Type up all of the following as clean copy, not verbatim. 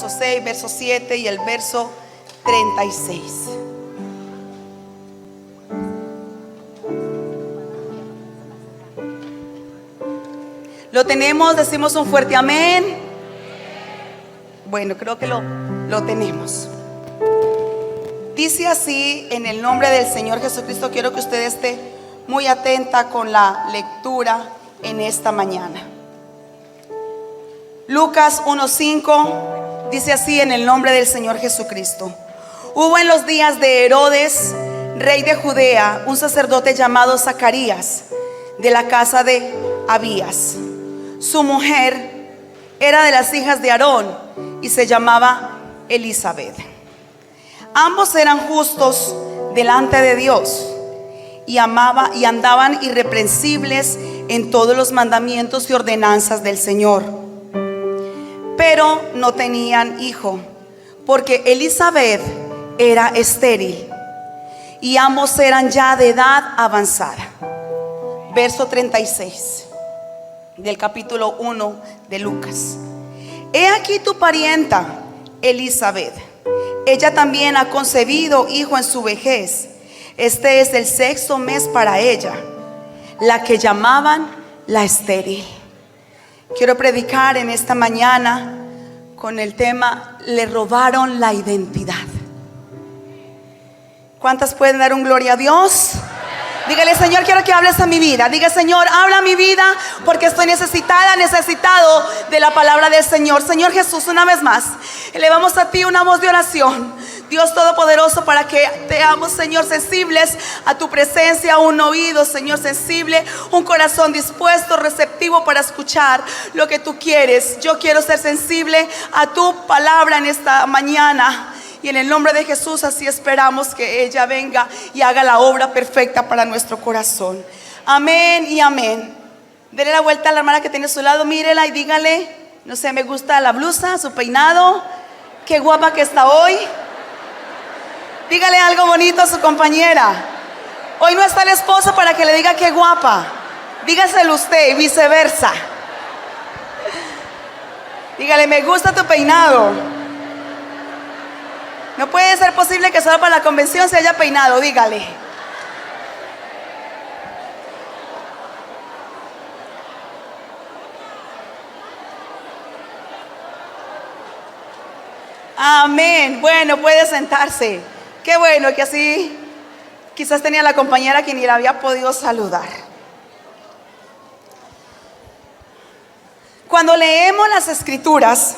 verso 6, verso 7 y el verso 36. ¿Lo tenemos? Decimos un fuerte amén. Bueno, creo que lo tenemos. Dice así, en el nombre del Señor Jesucristo. Quiero que usted esté muy atenta con la lectura en esta mañana. Lucas 1:5 dice así, en el nombre del Señor Jesucristo. Hubo en los días de Herodes, rey de Judea, un sacerdote llamado Zacarías, de la casa de Abías. Su mujer era de las hijas de Aarón y se llamaba Elizabeth. Ambos eran justos delante de Dios y andaban irreprensibles en todos los mandamientos y ordenanzas del Señor. Pero no tenían hijo, porque Elizabeth era estéril y ambos eran ya de edad avanzada. Verso 36 del capítulo 1 de Lucas. He aquí tu parienta Elizabeth, ella también ha concebido hijo en su vejez. Este es el 6º mes para ella, la que llamaban la estéril. Quiero predicar en esta mañana con el tema: le robaron la identidad. ¿Cuántas pueden dar un gloria a Dios? Dígale: Señor, quiero que hables a mi vida. Diga: Señor, habla a mi vida, porque estoy necesitado de la palabra del Señor. Señor Jesús, una vez más elevamos a ti una voz de oración, Dios Todopoderoso, para que seamos, Señor, sensibles a tu presencia, un oído, Señor, sensible, un corazón dispuesto, receptivo para escuchar lo que tú quieres. Yo quiero ser sensible a tu palabra en esta mañana. Y en el nombre de Jesús así esperamos que ella venga y haga la obra perfecta para nuestro corazón. Amén y amén. Dele la vuelta a la hermana que tiene a su lado, mírela y dígale: no sé, me gusta la blusa, su peinado, qué guapa que está hoy. Dígale algo bonito a su compañera. Hoy no está el esposo para que le diga qué guapa. Dígaselo usted y viceversa. Dígale: me gusta tu peinado. No puede ser posible que solo para la convención se haya peinado. Dígale. Amén. Bueno, puede sentarse. Qué bueno que así quizás tenía la compañera que ni la había podido saludar. Cuando leemos las escrituras,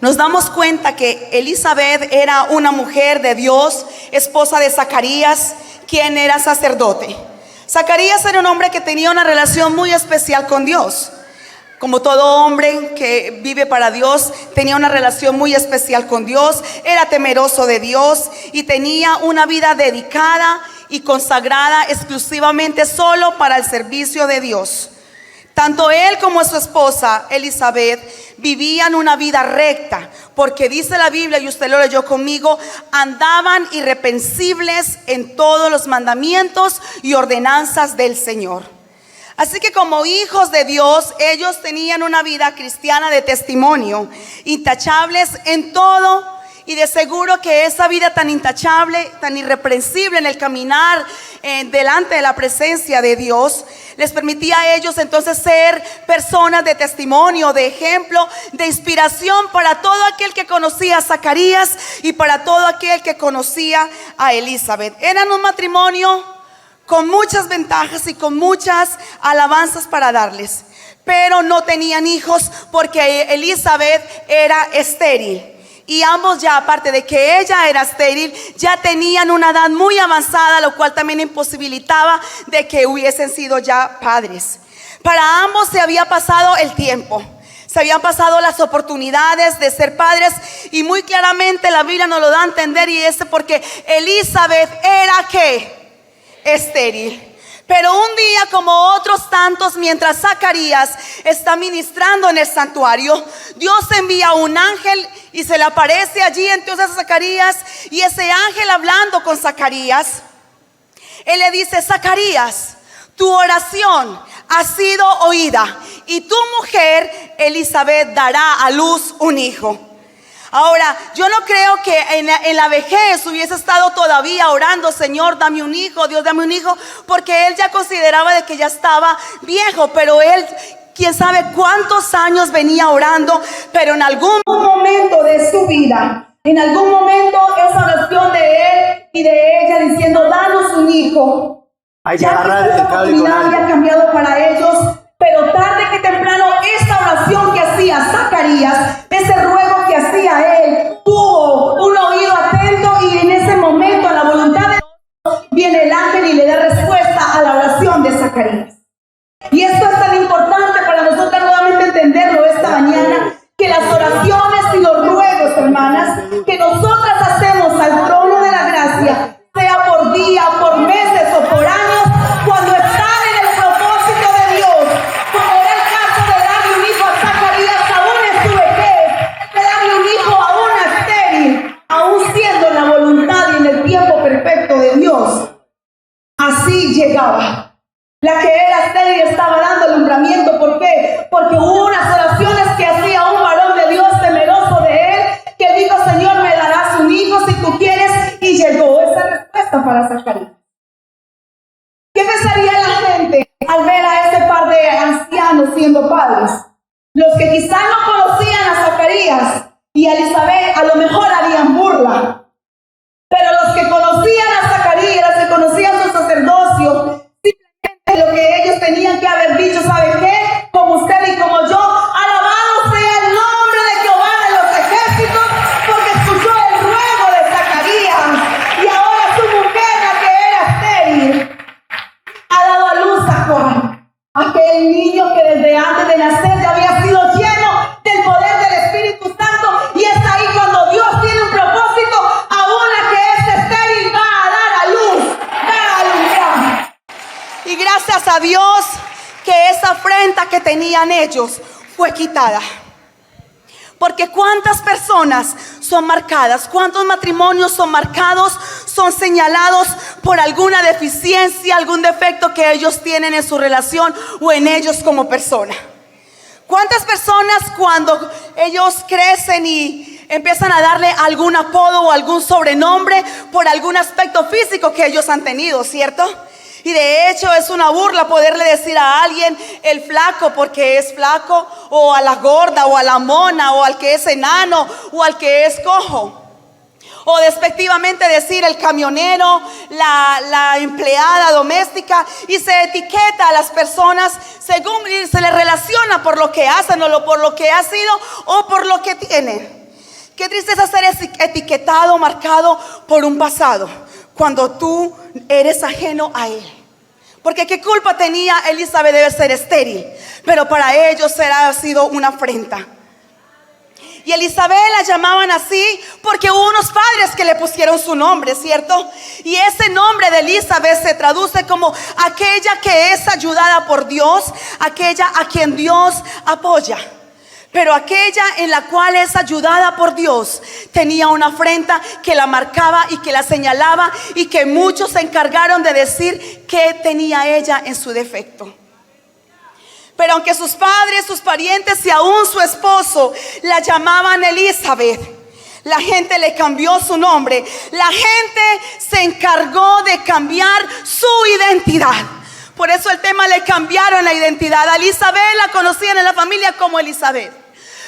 nos damos cuenta que Elizabeth era una mujer de Dios, esposa de Zacarías, quien era sacerdote. Zacarías era un hombre que tenía una relación muy especial con Dios. Como todo hombre que vive para Dios, tenía una relación muy especial con Dios. Era temeroso de Dios y tenía una vida dedicada y consagrada exclusivamente solo para el servicio de Dios. Tanto él como su esposa Elizabeth vivían una vida recta, porque dice la Biblia, y usted lo leyó conmigo, andaban irreprensibles en todos los mandamientos y ordenanzas del Señor. Así que como hijos de Dios, ellos tenían una vida cristiana de testimonio, intachables en todo. Y de seguro que esa vida tan intachable, tan irreprensible en el caminar delante de la presencia de Dios, les permitía a ellos entonces ser personas de testimonio, de ejemplo, de inspiración para todo aquel que conocía a Zacarías y para todo aquel que conocía a Elizabeth. Eran un matrimonio con muchas ventajas y con muchas alabanzas para darles, pero no tenían hijos porque Elizabeth era estéril. Y ambos, ya aparte de que ella era estéril, ya tenían una edad muy avanzada, lo cual también imposibilitaba de que hubiesen sido ya padres. Para ambos se había pasado el tiempo, se habían pasado las oportunidades de ser padres, y muy claramente la Biblia nos lo da a entender, y es porque Elizabeth era ¿qué? Estéril. Pero un día, como otros tantos, mientras Zacarías está ministrando en el santuario, Dios envía un ángel y se le aparece allí entonces a Zacarías. Y ese ángel, hablando con Zacarías, él le dice: Zacarías, tu oración ha sido oída y tu mujer Elizabeth dará a luz un hijo. Ahora, yo no creo que en la vejez hubiese estado todavía orando, Señor, dame un hijo, Dios, dame un hijo, porque él ya consideraba de que ya estaba viejo, pero él, quién sabe cuántos años venía orando, pero en algún momento de su vida, en algún momento esa oración de él y de ella diciendo, danos un hijo, Hay que ya agarrar esa el cable con oportunidad había algo. cambiado para ellos, pero tarde que temprano esa oración que hacía Zacarías, ese ruego que hacía él, tuvo un oído atento y en ese momento a la voluntad de Dios viene el ángel y le da respuesta a la oración de Zacarías. Y esto es tan importante para nosotros nuevamente entenderlo esta mañana, que las oraciones y los ruegos, hermanas, que nosotras hacemos al trono de la gracia, sea por día, por meses o por años, cuando están en el propósito de Dios, como era el caso de darle un hijo a Zacarías aún en su vejez, de darle un hijo a una estéril, aún siendo en la voluntad y en el tiempo perfecto de Dios, así llegaba. La que era estéril estaba dando alumbramiento. ¿Por qué? Porque hubo unas oraciones que hacía un varón de Dios temeroso de él, que dijo, Señor, me darás un hijo si tú quieres, y llegó esa respuesta para Zacarías. ¿Qué pensaría la gente al ver a ese par de ancianos siendo padres? Los que quizás no conocían a Zacarías y a Elizabeth a lo mejor harían burla, pero los que conocían a Zacarías, que conocían su sacerdocio, lo que ellos tenían que haber dicho, ¿sabe qué? Como usted y como yo, alabado sea el nombre de Jehová de los ejércitos, porque escuchó el ruego de Zacarías, y ahora su mujer, la que era estéril, ha dado a luz a Juan, aquel niño que desde antes de nacer ya había sido lleno del poder del Espíritu Santo, y es ahí cuando Dios tiene un propósito, aún la que es estéril va a dar a luz, va a alumbrar. Y gracias a Dios que esa afrenta que tenían ellos fue quitada. Porque cuántas personas son marcadas, cuántos matrimonios son marcados, son señalados por alguna deficiencia, algún defecto que ellos tienen en su relación o en ellos como persona. Cuántas personas cuando ellos crecen y empiezan a darle algún apodo o algún sobrenombre por algún aspecto físico que ellos han tenido, ¿cierto? Y de hecho es una burla poderle decir a alguien el flaco porque es flaco, o a la gorda, o a la mona, o al que es enano, o al que es cojo. O despectivamente decir el camionero, la empleada doméstica, y se etiqueta a las personas según se les relaciona por lo que hacen o por lo que ha sido o por lo que tienen. Qué triste es ser etiquetado, marcado por un pasado, cuando tú eres ajeno a él. Porque qué culpa tenía Elizabeth de ser estéril, pero para ellos ha sido una afrenta. Y Elizabeth la llamaban así porque hubo unos padres que le pusieron su nombre, ¿cierto? Y ese nombre de Elizabeth se traduce como aquella que es ayudada por Dios, aquella a quien Dios apoya. Pero aquella en la cual es ayudada por Dios tenía una afrenta que la marcaba y que la señalaba, y que muchos se encargaron de decir qué tenía ella en su defecto. Pero aunque sus padres, sus parientes y aún su esposo la llamaban Elizabeth, la gente le cambió su nombre. La gente se encargó de cambiar su identidad. Por eso el tema, le cambiaron la identidad. A Elizabeth la conocían en la familia como Elizabeth.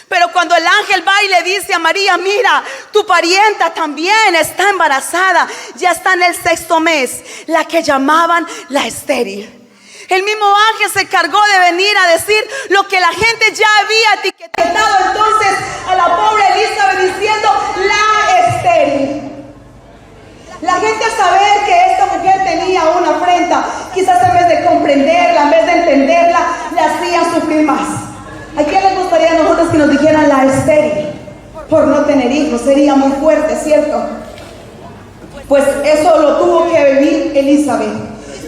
Pero cuando el ángel va y le dice a María, mira, tu parienta también está embarazada, ya está en el 6º mes, la que llamaban la estéril. El mismo ángel se encargó de venir a decir lo que la gente ya había etiquetado entonces a la pobre Elizabeth, diciendo la estéril. La gente, al saber que esta mujer tenía una afrenta, quizás en vez de comprenderla, en vez de entenderla, le hacían sufrir más. ¿A quién les gustaría a nosotros que nos dijeran la estéril por no tener hijos? Sería muy fuerte, ¿cierto? Pues eso lo tuvo que vivir Elizabeth.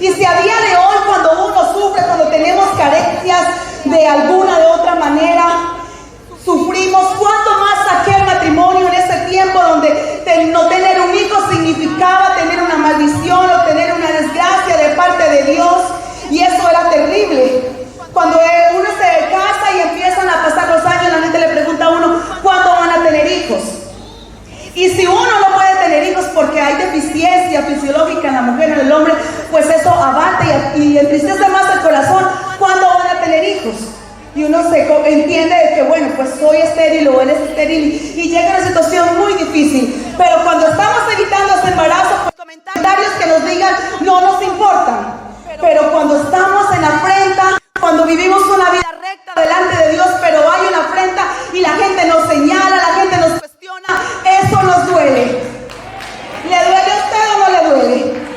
Y si a día de hoy, cuando uno sufre, cuando tenemos carencias de alguna de otra manera, sufrimos, ¿cuánto más aquel matrimonio en ese tiempo donde no tener un hijo significaba tener una maldición o tener una desgracia de parte de Dios? Y eso era terrible. Cuando uno se casa y empiezan a pasar los años, la gente le pregunta a uno, ¿cuándo van a tener hijos? Y si uno no puede tener hijos porque hay deficiencia fisiológica en la mujer o en el hombre, pues eso abate y entristece más el corazón. ¿Cuándo van a tener hijos? Y uno se entiende de que, bueno, pues soy estéril o él es estéril y llega a una situación muy difícil. Pero cuando estamos evitando ese embarazo, pues comentarios que nos digan no nos importan. Pero cuando estamos en afrenta, cuando vivimos una vida recta delante de Dios, pero hay una afrenta y la gente nos señala, la gente nos cuestiona, eso nos duele. ¿Le duele a usted o no le duele?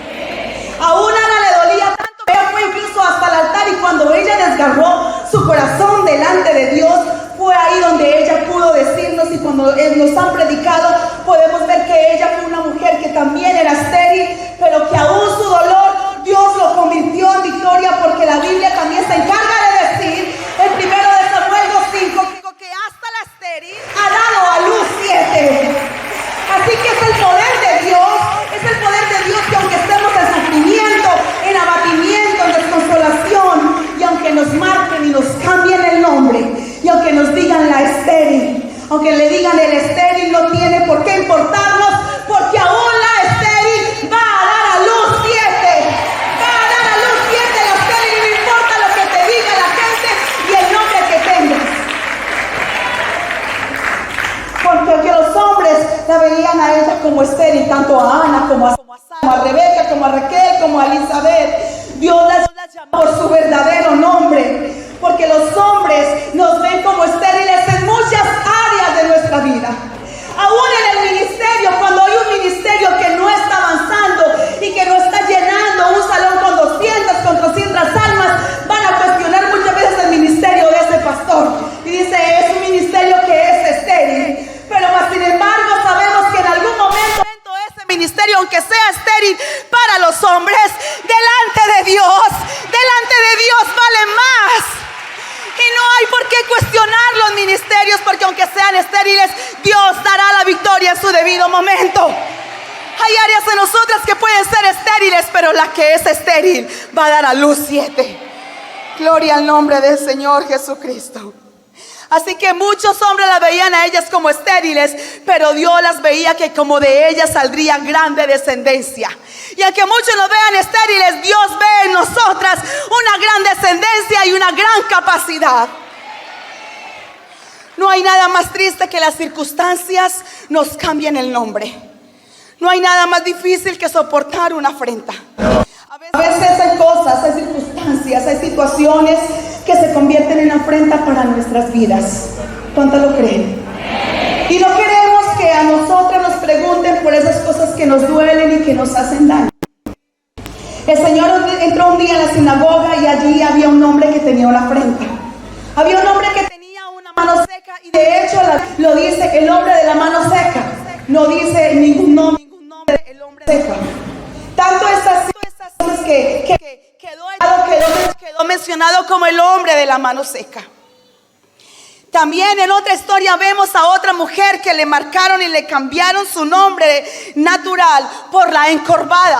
A una Ana le dolía tanto que ella fue incluso hasta el altar, y cuando ella desgarró su corazón delante de Dios, fue ahí donde ella pudo decirnos, y cuando nos han predicado podemos ver que ella fue una mujer que también era estéril, pero que aún su dolor Dios lo convirtió en victoria, porque la Biblia también se encarga de decir en 1 Samuel 2:5 que hasta la estéril ha dado a luz 7. Así que es el poder de Dios, que aunque estemos en sufrimiento, en abatimiento, en desconsolación, y aunque nos marquen y nos cambien el nombre, y aunque nos digan la estéril, aunque le digan el estéril, no tiene por qué importarnos, porque aún la estéril va a dar a luz 7. Va a dar a luz 7 la estéril, y no importa lo que te diga la gente y el nombre que tengas. Porque los hombres la veían a ella como estéril, tanto a Ana como a Rebeca, como a Raquel, como a Elizabeth. Dios las llamó por su verdadero nombre, porque los hombres nos ven como estériles en muchas áreas de nuestra vida. Aún en el ministerio, cuando hay un ministerio que no está avanzando y que no está llenando un salón con 200, con 300 almas, van a cuestionar muchas veces el ministerio de ese pastor. Y dice, es un ministerio que es estéril. Pero más sin embargo sabemos que en algún momento ese ministerio, aunque sea estéril para los hombres, delante de Dios vale más. Y no hay por qué cuestionar los ministerios, porque aunque sean estériles, Dios dará la victoria en su debido momento. Hay áreas en nosotras que pueden ser estériles, pero la que es estéril va a dar a luz 7. Gloria al nombre del Señor Jesucristo. Así que muchos hombres las veían a ellas como estériles, pero Dios las veía que como de ellas saldría grande descendencia. Y aunque muchos nos vean estériles, Dios ve en nosotras una gran descendencia y una gran capacidad. No hay nada más triste que las circunstancias nos cambien el nombre. No hay nada más difícil que soportar una afrenta. A veces hay cosas, hay circunstancias, hay situaciones que se convierten en afrenta para nuestras vidas. ¿Cuánto lo creen? Y no queremos que a nosotras nos pregunten por esas cosas que nos duelen y que nos hacen daño. El Señor entró un día en la sinagoga y allí había un hombre que tenía una afrenta. Había un hombre que tenía una mano seca, y de hecho lo dice el hombre de la mano seca. No dice ningún nombre, el hombre seca. Tanto es así que quedó mencionado como el hombre de la mano seca. También en otra historia vemos a otra mujer que le marcaron y le cambiaron su nombre natural por la encorvada.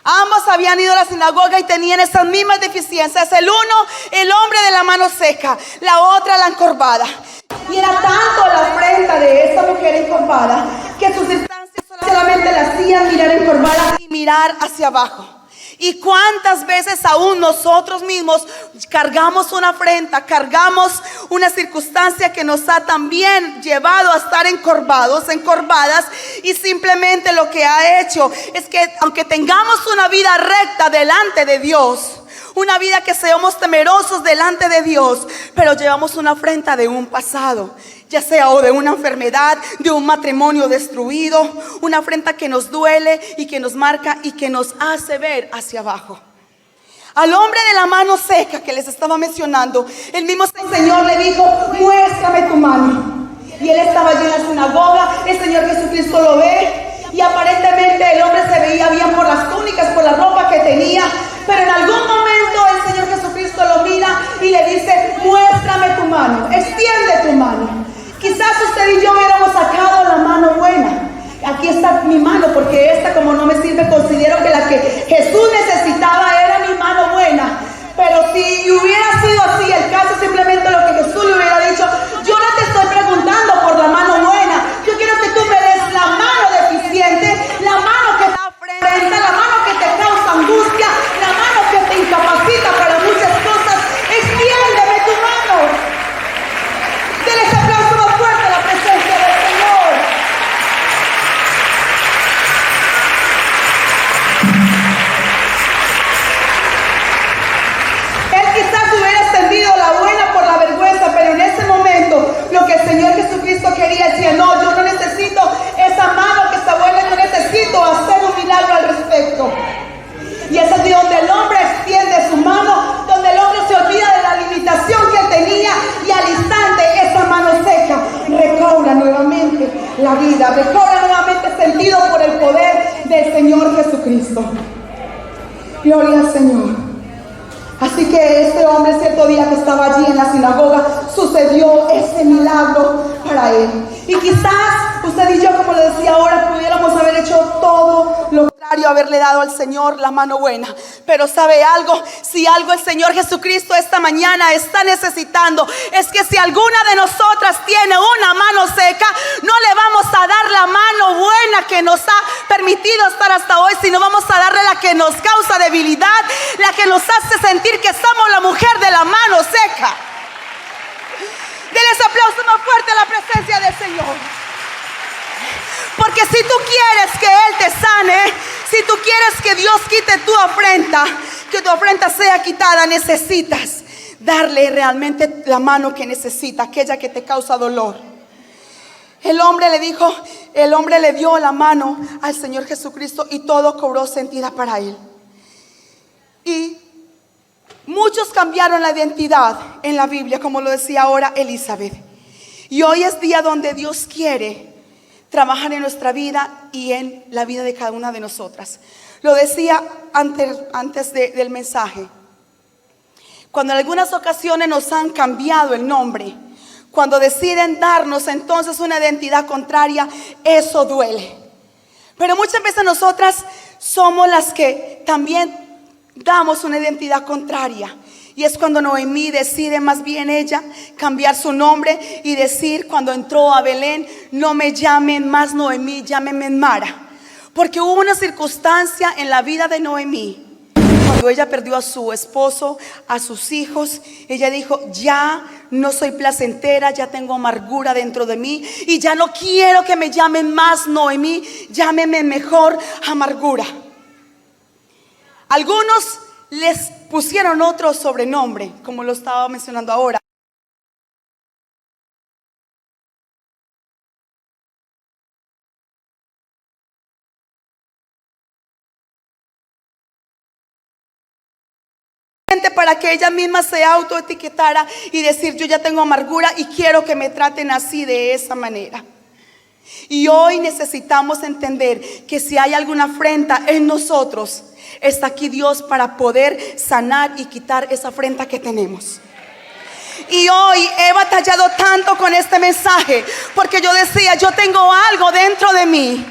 Ambos habían ido a la sinagoga y tenían esas mismas deficiencias. El uno, el hombre de la mano seca, la otra, la encorvada. Y era tanto la afrenta de esa mujer encorvada que sus circunstancias solamente la hacían mirar encorvada y mirar hacia abajo. Y cuántas veces aún nosotros mismos cargamos una afrenta, cargamos una circunstancia que nos ha también llevado a estar encorvados, encorvadas, y simplemente lo que ha hecho es que aunque tengamos una vida recta delante de Dios, una vida que seamos temerosos delante de Dios, pero llevamos una afrenta de un pasado, ya sea o de una enfermedad, de un matrimonio destruido, una afrenta que nos duele y que nos marca y que nos hace ver hacia abajo. Al hombre de la mano seca que les estaba mencionando, el mismo Señor le dijo, muéstrame tu mano. Y él estaba allí en la sinagoga, el Señor Jesucristo lo ve, y aparentemente el hombre se veía bien por las túnicas, por la ropa que tenía, pero en algún momento el Señor Jesucristo lo mira y le dice, muéstrame tu mano, extiende tu mano. Quizás usted y yo hubiéramos sacado la mano buena. Aquí está mi mano, porque esta como no me sirve, considero que la que Jesús necesitaba era mi mano buena. Pero si hubiera sido así el caso, simplemente lo que Jesús le hubiera dicho, yo no te estoy preguntando por la mano buena, yo quiero que tú me des la vida, recobra nuevamente sentido por el poder del Señor Jesucristo. Gloria al Señor. Así que este hombre, cierto día que estaba allí en la sinagoga, sucedió ese milagro para él. Y quizás usted y yo, como le decía ahora, pudiéramos haber hecho todo lo contrario, haberle dado al Señor la mano buena. Pero ¿sabe algo? Si algo el Señor Jesucristo esta mañana está necesitando, es que si alguna de nosotras tiene una mano seca, no le vamos a dar la mano buena que nos ha permitido estar hasta hoy, sino vamos a darle la que nos causa debilidad, la que nos hace sentir que somos la mujer de la mano seca. Denle ese aplauso más fuerte a la presencia del Señor. Porque si tú quieres que Él te sane, si tú quieres que Dios quite tu afrenta, que tu afrenta sea quitada, necesitas darle realmente la mano que necesita, aquella que te causa dolor. El hombre le dio la mano al Señor Jesucristo y todo cobró sentido para él. Y muchos cambiaron la identidad en la Biblia, como lo decía ahora Elizabeth. Y hoy es día donde Dios quiere trabajar en nuestra vida y en la vida de cada una de nosotras. Lo decía antes del mensaje. Cuando en algunas ocasiones nos han cambiado el nombre, cuando deciden darnos entonces una identidad contraria, eso duele. Pero muchas veces nosotras somos las que también damos una identidad contraria. Y es cuando Noemí decide más bien ella cambiar su nombre y decir, cuando entró a Belén, no me llamen más Noemí, llámenme Mara. Porque hubo una circunstancia en la vida de Noemí, cuando ella perdió a su esposo, a sus hijos, ella dijo, ya no soy placentera, ya tengo amargura dentro de mí y ya no quiero que me llamen más Noemí, llámenme mejor amargura. Algunos les pusieron otro sobrenombre, como lo estaba mencionando ahora. Para que ella misma se autoetiquetara y decir, yo ya tengo amargura y quiero que me traten así, de esa manera. Y hoy necesitamos entender que si hay alguna afrenta en nosotros, está aquí Dios para poder sanar y quitar esa afrenta que tenemos. Y hoy he batallado tanto con este mensaje, porque yo decía, yo tengo algo dentro de mí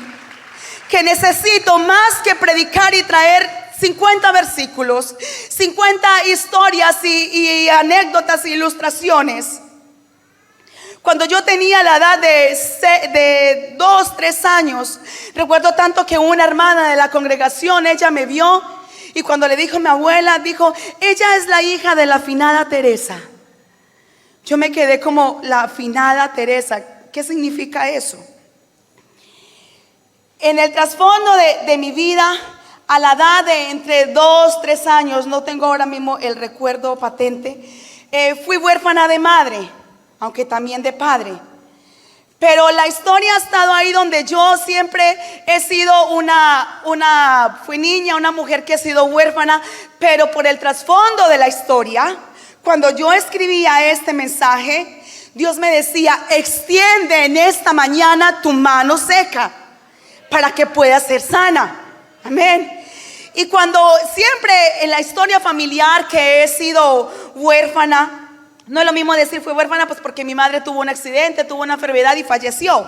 que necesito más que predicar y traer 50 versículos, 50 historias y anécdotas e ilustraciones. Cuando yo tenía la edad de 2, 3 años, recuerdo tanto que una hermana de la congregación, ella me vio y cuando le dijo a mi abuela, dijo, ella es la hija de la afinada Teresa. Yo me quedé como, la afinada Teresa, ¿qué significa eso? En el trasfondo de mi vida, a la edad de entre 2, 3 años, no tengo ahora mismo el recuerdo patente, fui huérfana de madre, aunque también de padre. Pero la historia ha estado ahí donde yo siempre he sido fui niña, una mujer que ha sido huérfana, pero por el trasfondo de la historia, cuando yo escribía este mensaje, Dios me decía, extiende en esta mañana tu mano seca para que puedas ser sana. Amén. Y cuando siempre en la historia familiar que he sido huérfana, no es lo mismo decir fui huérfana, pues porque mi madre tuvo un accidente, tuvo una enfermedad y falleció.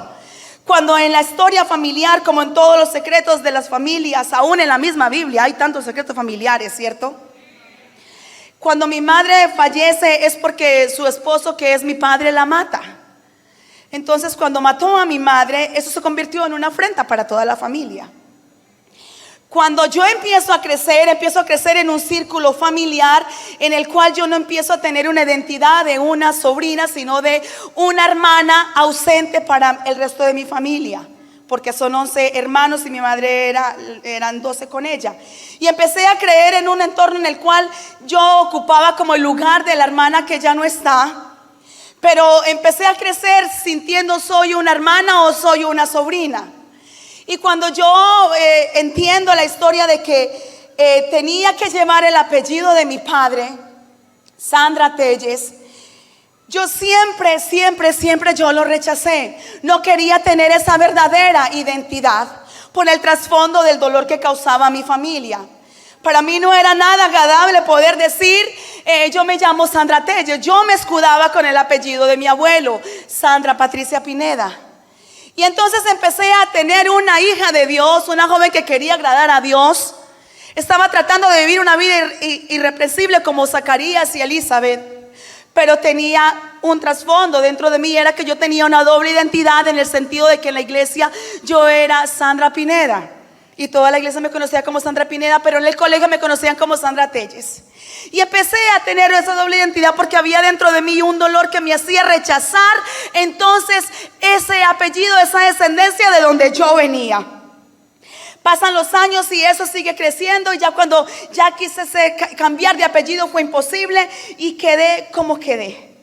Cuando en la historia familiar, como en todos los secretos de las familias, aún en la misma Biblia, hay tantos secretos familiares, ¿cierto? Cuando mi madre fallece es porque su esposo, que es mi padre, la mata. Entonces cuando mató a mi madre, eso se convirtió en una afrenta para toda la familia. Cuando yo empiezo a crecer en un círculo familiar en el cual yo no empiezo a tener una identidad de una sobrina, sino de una hermana ausente para el resto de mi familia, porque son 11 hermanos y mi madre eran 12 con ella. Y empecé a creer en un entorno en el cual yo ocupaba como el lugar de la hermana que ya no está. Pero empecé a crecer sintiendo, soy una hermana o soy una sobrina. Y cuando yo entiendo la historia de que tenía que llevar el apellido de mi padre, Sandra Telles, Yo siempre yo lo rechacé. No quería tener esa verdadera identidad por el trasfondo del dolor que causaba a mi familia. Para mí no era nada agradable poder decir, yo me llamo Sandra Telles. Yo me escudaba con el apellido de mi abuelo, Sandra Patricia Pineda. Y entonces empecé a tener una hija de Dios, una joven que quería agradar a Dios. Estaba tratando de vivir una vida irreprensible como Zacarías y Elizabeth. Pero tenía un trasfondo dentro de mí, era que yo tenía una doble identidad, en el sentido de que en la iglesia yo era Sandra Pineda y toda la iglesia me conocía como Sandra Pineda, pero en el colegio me conocían como Sandra Telles. Y empecé a tener esa doble identidad porque había dentro de mí un dolor que me hacía rechazar entonces ese apellido, esa descendencia de donde yo venía. Pasan los años y eso sigue creciendo, y ya cuando ya quise cambiar de apellido fue imposible y quedé como quedé.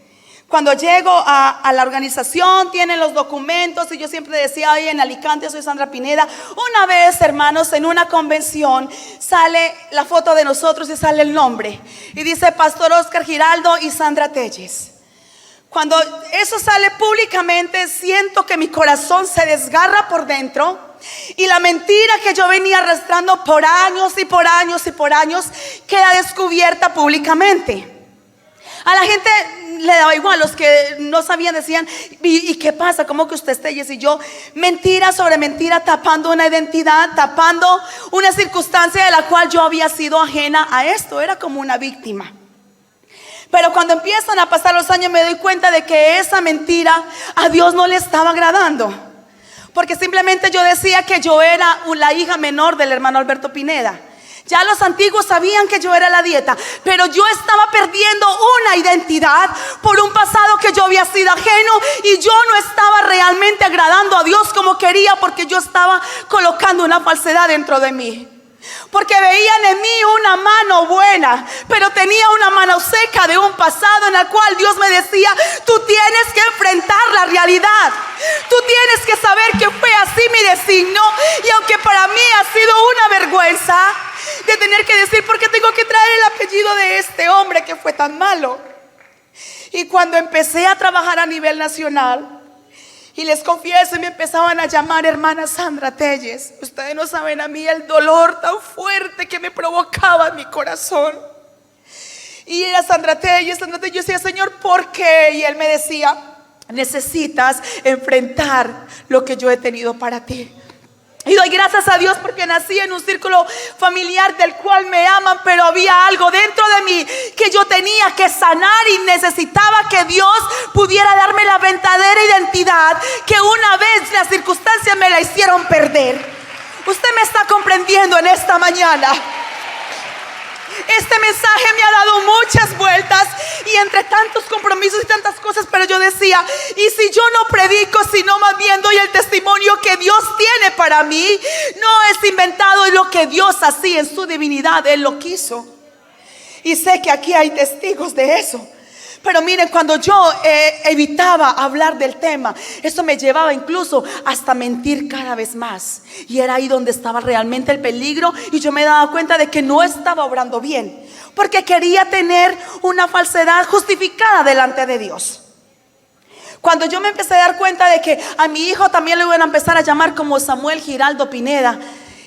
Cuando llego a la organización, tienen los documentos y yo siempre decía, oye, en Alicante soy Sandra Pineda. Una vez, hermanos, en una convención sale la foto de nosotros y sale el nombre y dice Pastor Oscar Giraldo y Sandra Telles. Cuando eso sale públicamente, siento que mi corazón se desgarra por dentro. Y la mentira que yo venía arrastrando por años y por años y por años queda descubierta públicamente. A la gente le daba igual, los que no sabían decían, ¿y qué pasa? ¿Cómo que usted es Telles? Y yo, mentira sobre mentira, tapando una identidad, tapando una circunstancia de la cual yo había sido ajena a esto. Era como una víctima. Pero cuando empiezan a pasar los años me doy cuenta de que esa mentira a Dios no le estaba agradando. Porque simplemente yo decía que yo era la hija menor del hermano Alberto Pineda. Ya los antiguos sabían que yo era la dieta, pero yo estaba perdiendo una identidad por un pasado que yo había sido ajeno, y yo no estaba realmente agradando a Dios como quería, porque yo estaba colocando una falsedad dentro de mí. Porque veían en mí una mano buena, pero tenía una mano seca de un pasado en el cual Dios me decía, tú tienes que enfrentar la realidad. Tú tienes que saber que fue así mi designio. Y aunque para mí ha sido una vergüenza de tener que decir, ¿por qué tengo que traer el apellido de este hombre que fue tan malo? Y cuando empecé a trabajar a nivel nacional, y les confieso, me empezaban a llamar hermana Sandra Telles. Ustedes no saben a mí el dolor tan fuerte que me provocaba en mi corazón. Y era Sandra Telles. Yo decía, Señor, ¿por qué? Y Él me decía, necesitas enfrentar lo que yo he tenido para ti. Y doy gracias a Dios porque nací en un círculo familiar del cual me aman, pero había algo dentro de mí que yo tenía que sanar, y necesitaba que Dios pudiera darme la verdadera identidad que una vez las circunstancias me la hicieron perder. Usted me está comprendiendo en esta mañana. Este mensaje me ha dado muchas vueltas y entre tantos compromisos y tantas cosas, pero yo decía, y si yo no predico, sino más bien doy el testimonio que Dios tiene para mí. No es inventado, es lo que Dios así en su divinidad, Él lo quiso. Y sé que aquí hay testigos de eso. Pero miren, cuando yo evitaba hablar del tema, eso me llevaba incluso hasta mentir cada vez más. Y era ahí donde estaba realmente el peligro. Y yo me daba cuenta de que no estaba obrando bien, porque quería tener una falsedad justificada delante de Dios. Cuando yo me empecé a dar cuenta de que a mi hijo también lo iban a empezar a llamar como Samuel Giraldo Pineda,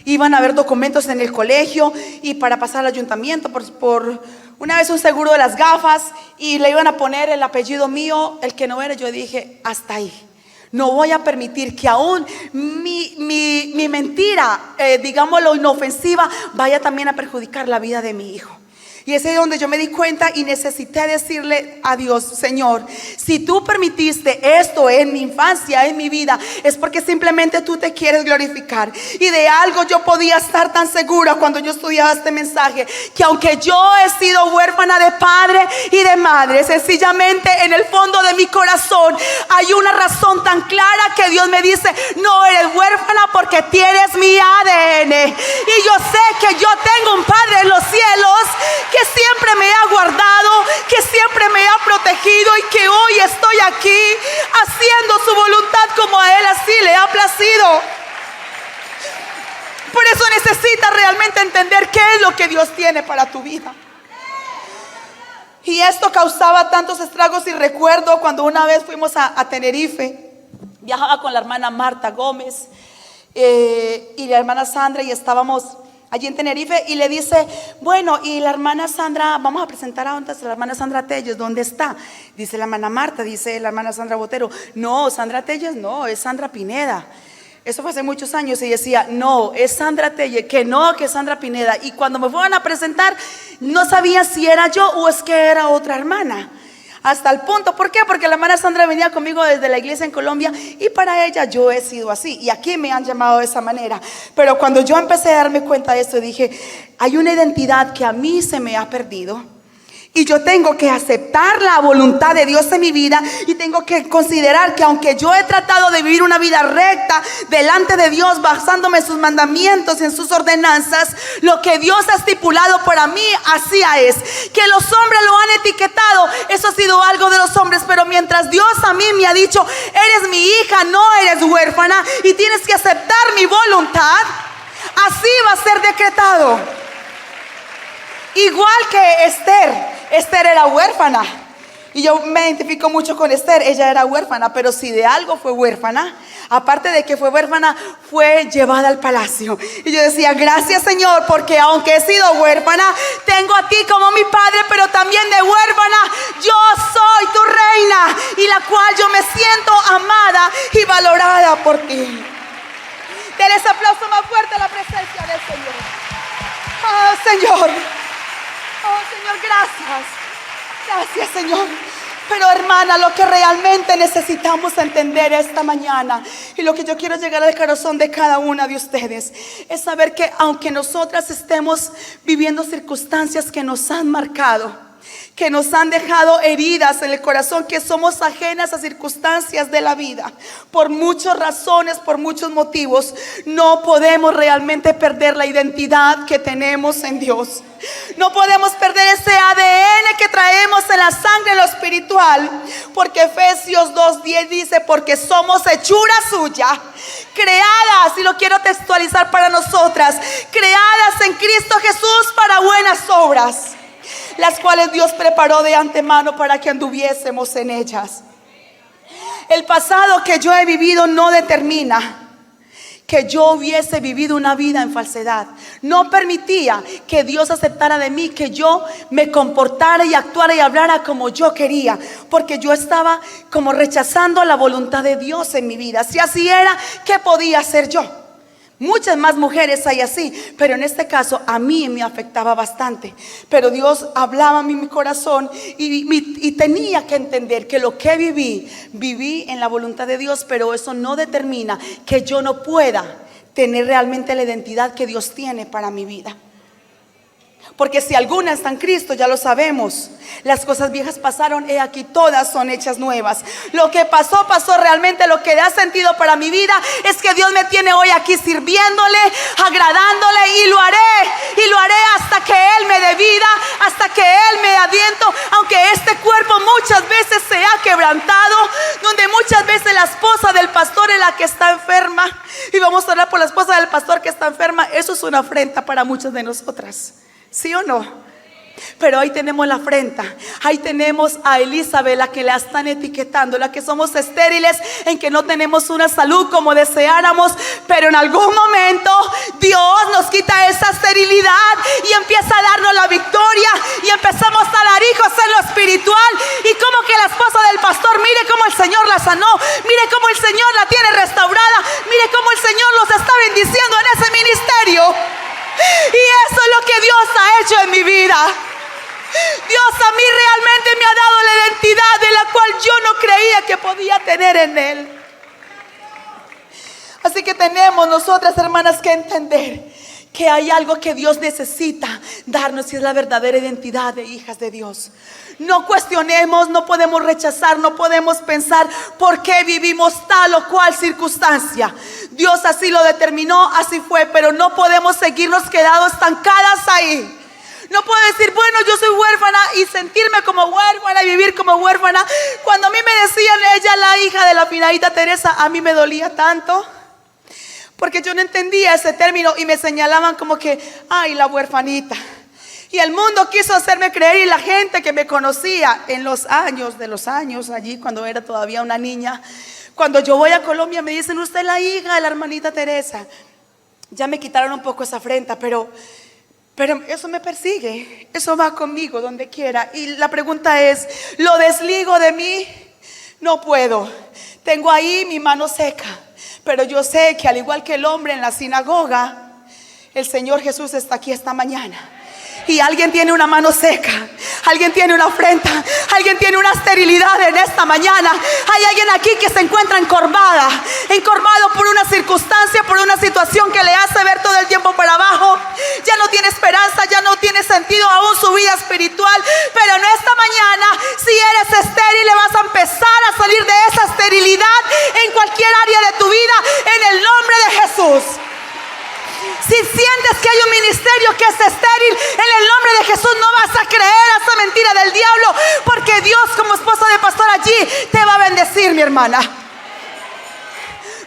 iban a haber documentos en el colegio y para pasar al ayuntamiento por una vez un seguro de las gafas, y le iban a poner el apellido mío, el que no era. Yo dije, hasta ahí. No voy a permitir que aún mi mentira, digámoslo, inofensiva, vaya también a perjudicar la vida de mi hijo. Y es ahí donde yo me di cuenta y necesité decirle a Dios, Señor, si tú permitiste esto en mi infancia, en mi vida, es porque simplemente tú te quieres glorificar. Y de algo yo podía estar tan segura cuando yo estudiaba este mensaje, que aunque yo he sido huérfana de padre y de madre, sencillamente en el fondo de mi corazón hay una razón tan clara que Dios me dice, no eres huérfana porque tienes mi ADN. Y yo sé que yo tengo un Padre en los cielos que siempre me ha guardado, que siempre me ha protegido, y que hoy estoy aquí haciendo su voluntad como a Él así le ha placido. Por eso necesitas realmente entender qué es lo que Dios tiene para tu vida. Y esto causaba tantos estragos. Y recuerdo cuando una vez fuimos a Tenerife, viajaba con la hermana Marta Gómez y la hermana Sandra, y estábamos allí en Tenerife, y le dice, bueno, y la hermana Sandra, vamos a presentar a la hermana Sandra Telles, ¿dónde está? Dice la hermana Marta, dice la hermana Sandra Botero, no, Sandra Telles no, es Sandra Pineda. Eso fue hace muchos años, y decía, no, es Sandra Telles, que no, que es Sandra Pineda. Y cuando me fueron a presentar, no sabía si era yo o es que era otra hermana. Hasta el punto, ¿por qué? Porque la hermana Sandra venía conmigo desde la iglesia en Colombia, y para ella yo he sido así, y aquí me han llamado de esa manera. Pero cuando yo empecé a darme cuenta de esto, dije, hay una identidad que a mí se me ha perdido, y yo tengo que aceptar la voluntad de Dios en mi vida, y tengo que considerar que aunque yo he tratado de vivir una vida recta delante de Dios, basándome en sus mandamientos y en sus ordenanzas, lo que Dios ha estipulado para mí, así es. Que los hombres lo han etiquetado, eso ha sido algo de los hombres, pero mientras Dios a mí me ha dicho, eres mi hija, no eres huérfana, y tienes que aceptar mi voluntad, así va a ser decretado. Igual que Esther era huérfana, y yo me identifico mucho con Esther. Ella era huérfana, pero si de algo fue huérfana, aparte de que fue huérfana, fue llevada al palacio. Y yo decía, gracias Señor, porque aunque he sido huérfana, tengo a ti como mi padre, pero también de huérfana yo soy tu reina, y la cual yo me siento amada y valorada por ti. Den ese aplauso más fuerte a la presencia del Señor. Oh Señor, oh Señor, gracias. Gracias Señor. Pero hermana, lo que realmente necesitamos entender esta mañana, y lo que yo quiero llegar al corazón de cada una de ustedes, es saber que aunque nosotras estemos viviendo circunstancias que nos han marcado, que nos han dejado heridas en el corazón, que somos ajenas a circunstancias de la vida, por muchas razones, por muchos motivos, no podemos realmente perder la identidad que tenemos en Dios. No podemos perder ese ADN que traemos en la sangre, en lo espiritual, porque Efesios 2:10 dice, porque somos hechura suya, creadas, y lo quiero textualizar para nosotras, creadas en Cristo Jesús para buenas obras, las cuales Dios preparó de antemano para que anduviésemos en ellas. El pasado que yo he vivido no determina que yo hubiese vivido una vida en falsedad. No permitía que Dios aceptara de mí que yo me comportara y actuara y hablara como yo quería, porque yo estaba como rechazando la voluntad de Dios en mi vida. Si así era, ¿qué podía hacer yo? Muchas más mujeres hay así, pero en este caso a mí me afectaba bastante. Pero Dios hablaba a mi corazón, y tenía que entender que lo que viví en la voluntad de Dios, pero eso no determina que yo no pueda tener realmente la identidad que Dios tiene para mi vida. Porque si alguna está en Cristo, ya lo sabemos, las cosas viejas pasaron, he aquí todas son hechas nuevas. Lo que pasó, pasó. Realmente lo que da sentido para mi vida es que Dios me tiene hoy aquí sirviéndole, agradándole, y lo haré hasta que Él me dé vida, hasta que Él me dé aliento. Aunque este cuerpo muchas veces se ha quebrantado, donde muchas veces la esposa del pastor es la que está enferma, y vamos a orar por la esposa del pastor que está enferma. Eso es una afrenta para muchas de nosotras, ¿sí o no? Pero ahí tenemos la afrenta. Ahí tenemos a Elizabeth, la que la están etiquetando, la que somos estériles, en que no tenemos una salud como deseáramos. Pero en algún momento Dios nos quita esa esterilidad y empieza a darnos la victoria, y empezamos a dar hijos en lo espiritual. Y como que la esposa del pastor, mire cómo el Señor la sanó, mire cómo el Señor la tiene restaurada, mire cómo el Señor los está bendiciendo en ese ministerio. Y eso es lo que Dios ha hecho en mi vida. Dios a mí realmente me ha dado la identidad de la cual yo no creía que podía tener en Él. Así que tenemos nosotras, hermanas, que entender que hay algo que Dios necesita darnos, y es la verdadera identidad de hijas de Dios. No cuestionemos, no podemos rechazar, no podemos pensar por qué vivimos tal o cual circunstancia. Dios así lo determinó, así fue, pero no podemos seguirnos quedados estancadas ahí. No puedo decir, bueno, yo soy huérfana, y sentirme como huérfana y vivir como huérfana. Cuando a mí me decían, ella la hija de la finadita Teresa, a mí me dolía tanto, porque yo no entendía ese término, y me señalaban como que, ay, la huérfanita. Y el mundo quiso hacerme creer, y la gente que me conocía en los años, allí cuando era todavía una niña, cuando yo voy a Colombia me dicen: usted es la hija de la hermanita Teresa. Ya me quitaron un poco esa afrenta, pero eso me persigue, eso va conmigo donde quiera. Y la pregunta es: ¿lo desligo de mí? No puedo. Tengo ahí mi mano seca, pero yo sé que al igual que el hombre en la sinagoga, el Señor Jesús está aquí esta mañana. Y alguien tiene una mano seca, alguien tiene una afrenta, alguien tiene una esterilidad en esta mañana. Hay alguien aquí que se encuentra encorvado por una circunstancia, por una situación que le hace ver todo el tiempo para abajo. Ya no tiene esperanza, ya no tiene sentido aún su vida espiritual. Pero en esta mañana, si eres estéril, le vas a empezar a salir de esa esterilidad en cualquier área de tu vida, en el nombre de Jesús. Si sientes que hay un ministerio que es estéril, en el nombre de Jesús no vas a creer a esa mentira del diablo, porque Dios, como esposa de pastor, allí te va a bendecir, mi hermana.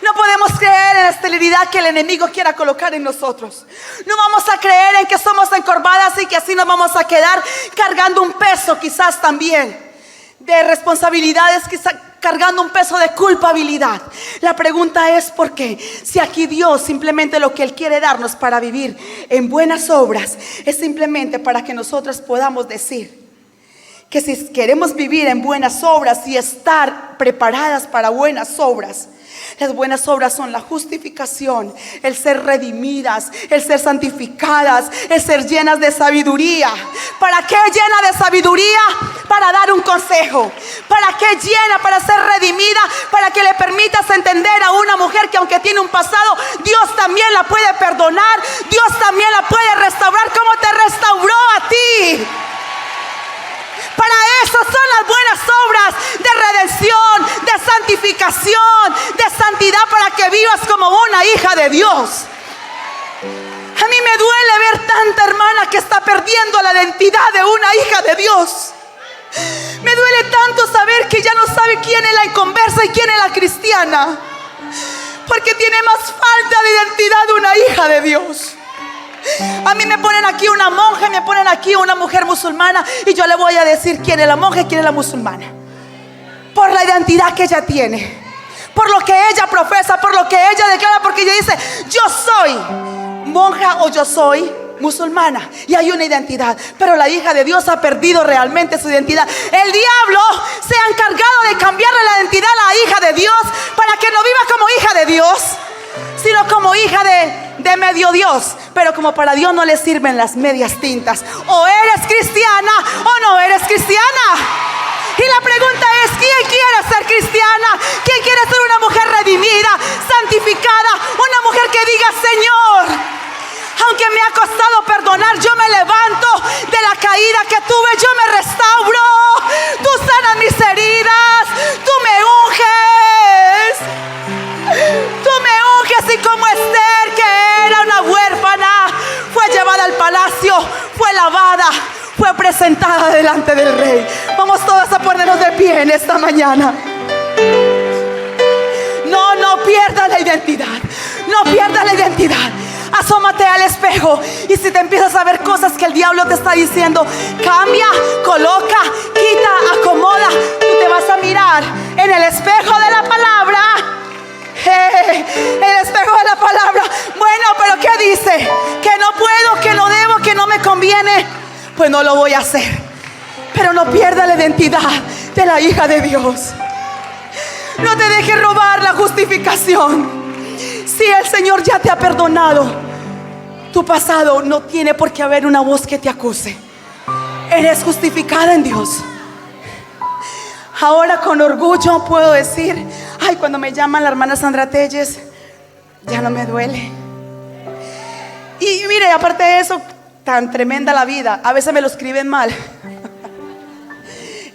No podemos creer en la esterilidad que el enemigo quiera colocar en nosotros. No vamos a creer en que somos encorvadas y que así nos vamos a quedar cargando un peso, quizás también de responsabilidades, quizás cargando un peso de culpabilidad. La pregunta es: ¿por qué? Si aquí Dios simplemente lo que Él quiere darnos para vivir en buenas obras es simplemente para que nosotros podamos decir que si queremos vivir en buenas obras y estar preparadas para buenas obras, las buenas obras son la justificación, el ser redimidas, el ser santificadas, el ser llenas de sabiduría. ¿Para qué llena de sabiduría? Para dar un consejo. ¿Para qué llena? Para ser redimida, para que le permitas entender a una mujer que aunque tiene un pasado, Dios también la puede perdonar, Dios también la puede restaurar como te restauró a ti. Para eso son las buenas obras de redención, de santificación, de santidad, para que vivas como una hija de Dios. A mí me duele ver tanta hermana que está perdiendo la identidad de una hija de Dios. Me duele tanto saber que ya no sabe quién es la inconversa y quién es la cristiana, porque tiene más falta de identidad de una hija de Dios. A mí me ponen aquí una monja, me ponen aquí una mujer musulmana, y yo le voy a decir quién es la monja y quién es la musulmana, por la identidad que ella tiene, por lo que ella profesa, por lo que ella declara, porque ella dice: yo soy monja o yo soy musulmana, y hay una identidad. Pero la hija de Dios ha perdido realmente su identidad. El diablo se ha encargado de cambiarle la identidad a la hija de Dios, para que no viva como hija de Dios, sino como hija de medio Dios. Pero como para Dios no le sirven las medias tintas, o eres cristiana o no eres cristiana. Y la pregunta es: ¿quién quiere ser cristiana? ¿Quién quiere ser una mujer redimida, santificada? Una mujer que diga: Señor, aunque me ha costado perdonar, yo me levanto de la caída que tuve, yo me restauro, tú sanas mis heridas, tú me unges, y como Esther, que era una huérfana, fue llevada al palacio, fue lavada, fue presentada delante del rey. Vamos todas a ponernos de pie en esta mañana. No pierdas la identidad, no pierdas la identidad. Asómate al espejo, y si te empiezas a ver cosas que el diablo te está diciendo, cambia, coloca, quita, acomoda, tú te vas a mirar en el espejo de la palabra. El espejo de la palabra. Bueno, pero ¿qué dice? Que no puedo, que no debo, que no me conviene. Pues no lo voy a hacer. Pero no pierda la identidad de la hija de Dios. No te dejes robar la justificación. Si el Señor ya te ha perdonado, tu pasado no tiene por qué haber una voz que te acuse. Eres justificada en Dios. Ahora con orgullo puedo decir: ay, cuando me llaman la hermana Sandra Telles, ya no me duele. Y mire, aparte de eso, tan tremenda la vida, a veces me lo escriben mal.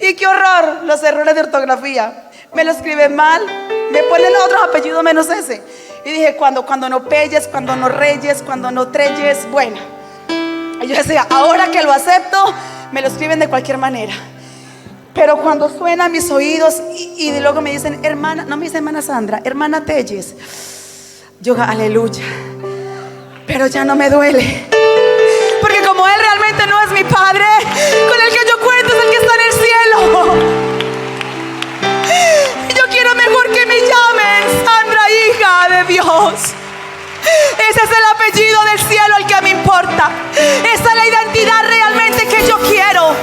Y qué horror los errores de ortografía. Me lo escriben mal, me ponen otros apellidos menos ese. Y dije: cuando no pelles, cuando no reyes, cuando no treyes, bueno. Y yo decía: ahora que lo acepto, me lo escriben de cualquier manera. Pero cuando suena a mis oídos y luego me dicen hermana, no me dice hermana Sandra, hermana Telles, yo aleluya. Pero ya no me duele, porque como Él realmente realmente no es mi Padre. Con el que yo cuento es el que está en el cielo. Yo quiero mejor que me llamen Sandra, hija de Dios. Ese es el apellido del cielo el que me importa. Esa es la identidad realmente que yo quiero.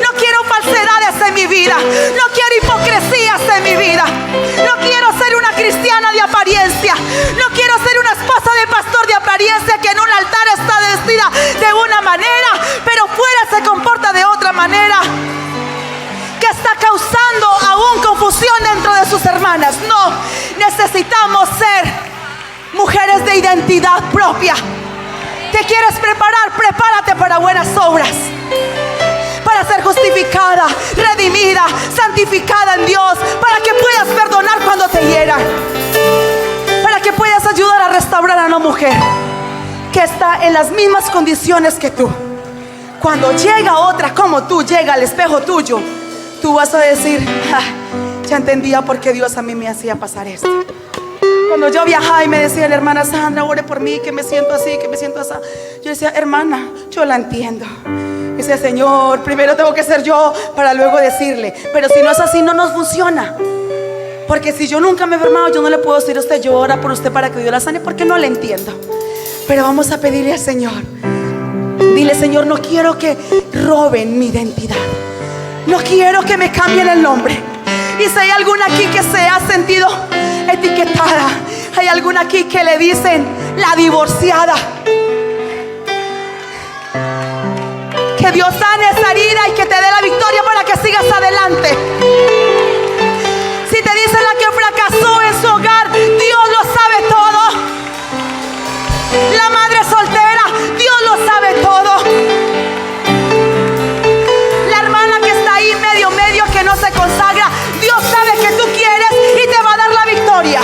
No quiero falsedades en mi vida. No quiero hipocresías en mi vida. No quiero ser una cristiana de apariencia. No quiero ser una esposa de pastor de apariencia que en un altar está vestida de una manera, pero fuera se comporta de otra manera, que está causando aún confusión dentro de sus hermanas. No, necesitamos ser mujeres de identidad propia. ¿Te quieres preparar? Prepárate para buenas obras, para ser justificada, redimida, santificada en Dios, para que puedas perdonar cuando te hieran, para que puedas ayudar a restaurar a una mujer que está en las mismas condiciones que tú. Cuando llega otra como tú, llega al espejo tuyo, tú vas a decir: ya entendía por qué Dios a mí me hacía pasar esto. Cuando yo viajaba y me decía la hermana Sandra, ore por mí, que me siento así, que me siento así, yo decía: hermana, yo la entiendo. Y decía: Señor, primero tengo que ser yo para luego decirle. Pero si no es así, no nos funciona. Porque si yo nunca me he enfermado, yo no le puedo decir a usted: yo oro por usted para que Dios la sane, porque no le entiendo. Pero vamos a pedirle al Señor. Dile: Señor, no quiero que roben mi identidad. No quiero que me cambien el nombre. Y si hay alguna aquí que se ha sentido etiquetada, hay alguna aquí que le dicen la divorciada, que Dios sane esa herida y que te dé la victoria para que sigas adelante. Si te dicen la que fracasó en su hogar, Dios lo sabe todo. La madre soltera, Dios lo sabe todo. La hermana que está ahí medio que no se consagra, Dios sabe que tú quieres y te va a dar la victoria.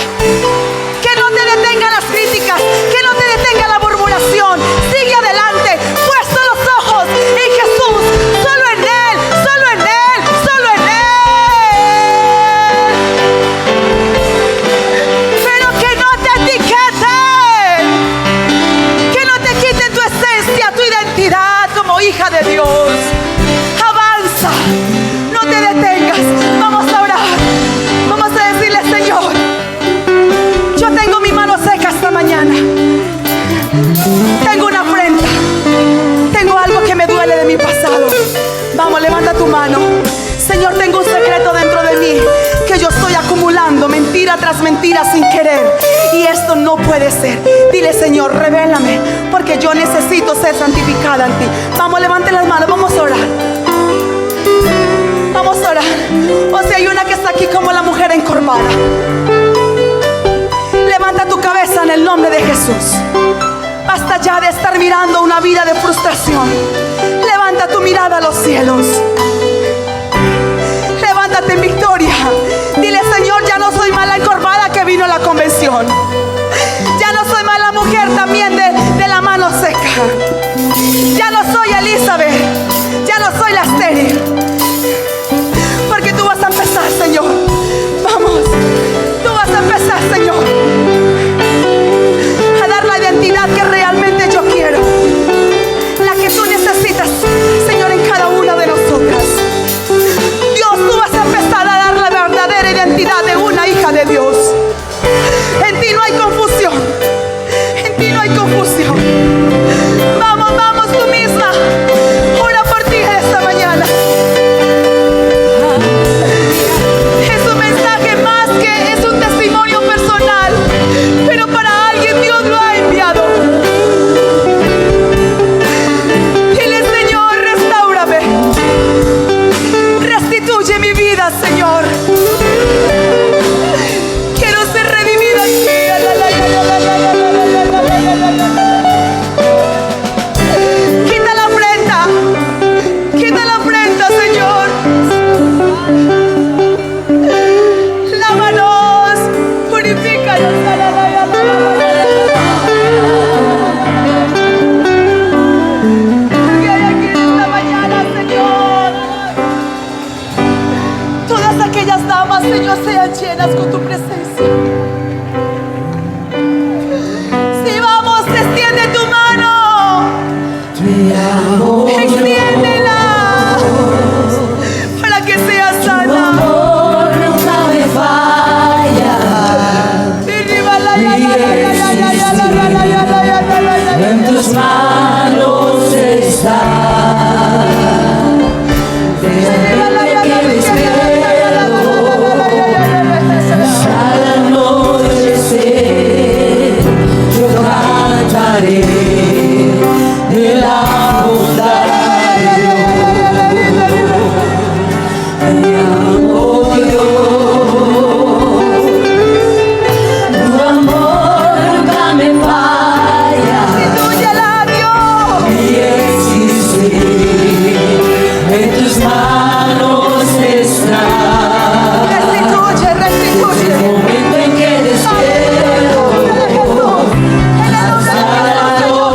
Que no te detengan las críticas, que no te detenga la murmuración. Sigue adelante, puesto los ojos en Jesús, solo en Él, solo en Él, solo en Él. Pero que no te etiqueten, que no te quiten tu esencia, tu identidad como hija de Dios. Avanza, no te detengas. Vamos a orar. Vamos a decirle: Señor, yo tengo mi mano seca esta mañana. Tengo una afrenta. Tengo algo que me duele de mi pasado. Vamos, levanta tu mano. Señor, tengo un secreto dentro de mí que yo estoy acumulando mentira tras mentira sin querer. Y esto no puede ser. Dile: Señor, revélame, porque yo necesito ser santificada en ti. Vamos, levanten las manos. Vamos a orar. Vamos a orar. O sea, hay una que está aquí como la mujer encorvada. Levanta tu cabeza en el nombre de Jesús. Basta ya de estar mirando una vida de frustración. Levanta tu mirada a los cielos. Levántate en victoria. Dile: Señor, ya no soy mala encorvada que vino a la convención. Ya no soy mala mujer también de la mano seca. Ya no soy Elizabeth. Ya no soy la estéril. Porque tú vas a empezar, Señor. Vamos, tú vas a empezar, Señor, a dar la identidad que realmente yo quiero, la que tú necesitas, Señor, en cada una de nosotras. Dios, tú vas a empezar a dar la verdadera identidad de una hija de Dios. En ti no hay confusión, en ti no hay cantaré de la bondad de Dios. Te amo, Dios, tu amor nunca me falla. Y existir en tus manos está. Desde el momento en que despierto hasta la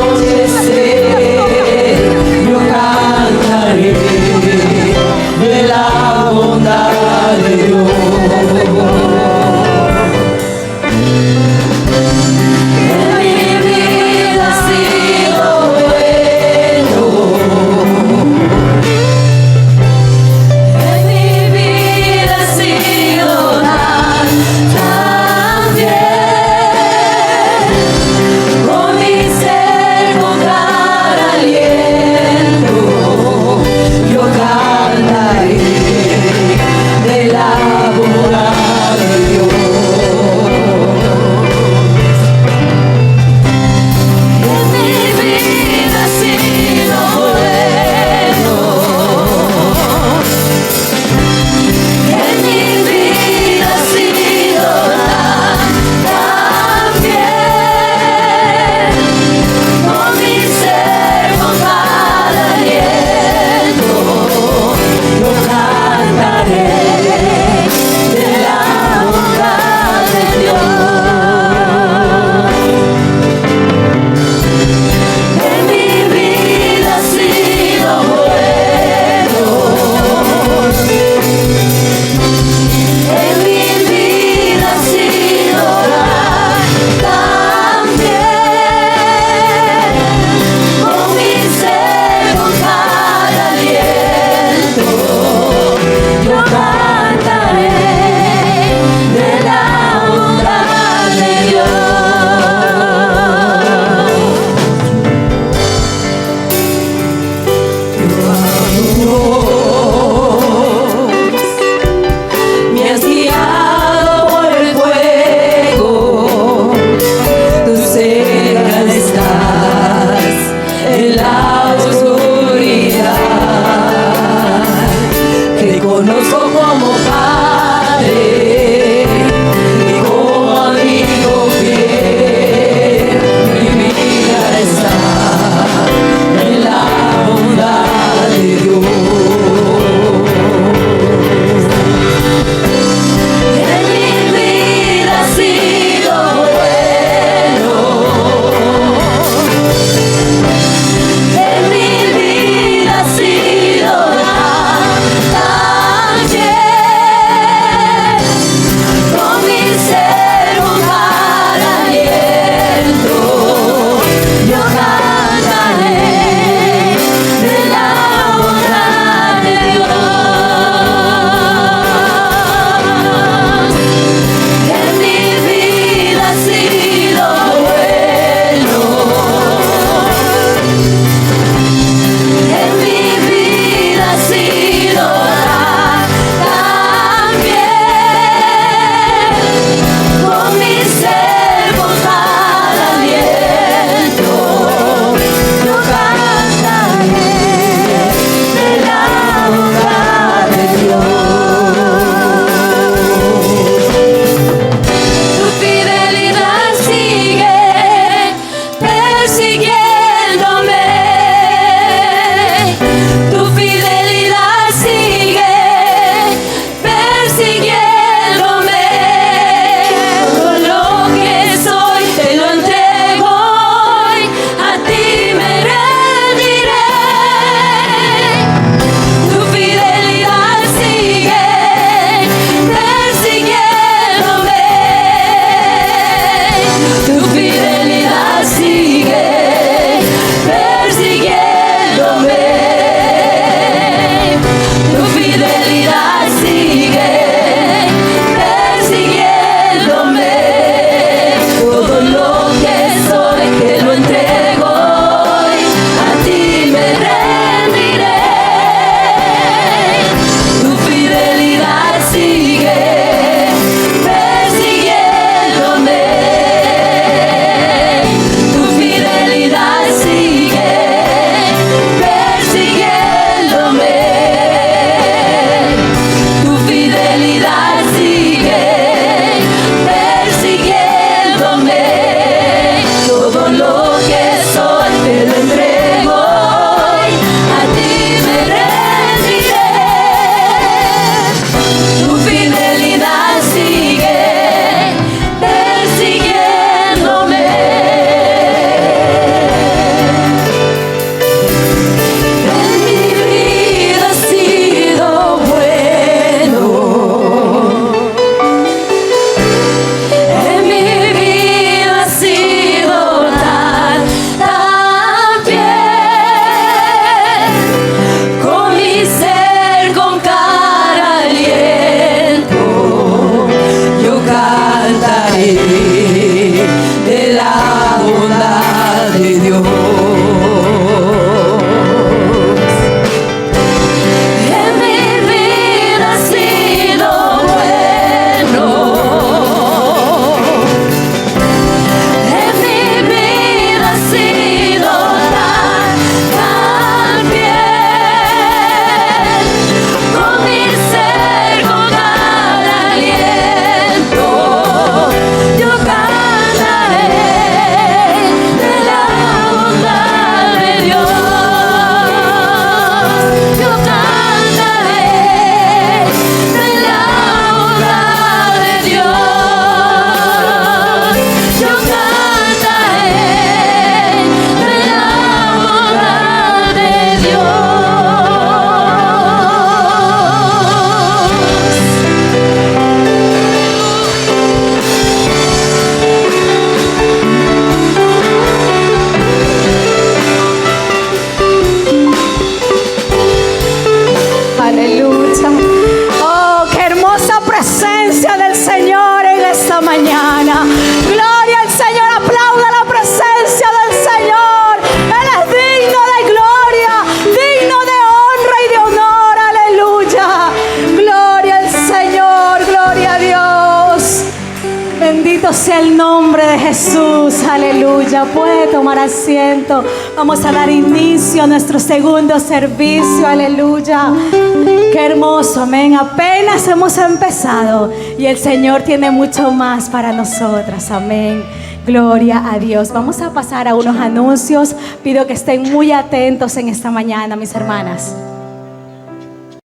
Bendito sea el nombre de Jesús, aleluya. Puede tomar asiento. Vamos a dar inicio a nuestro segundo servicio, aleluya. Qué hermoso, amén. Apenas hemos empezado y el Señor tiene mucho más para nosotras, amén. Gloria a Dios. Vamos a pasar a unos anuncios. Pido que estén muy atentos en esta mañana, mis hermanas.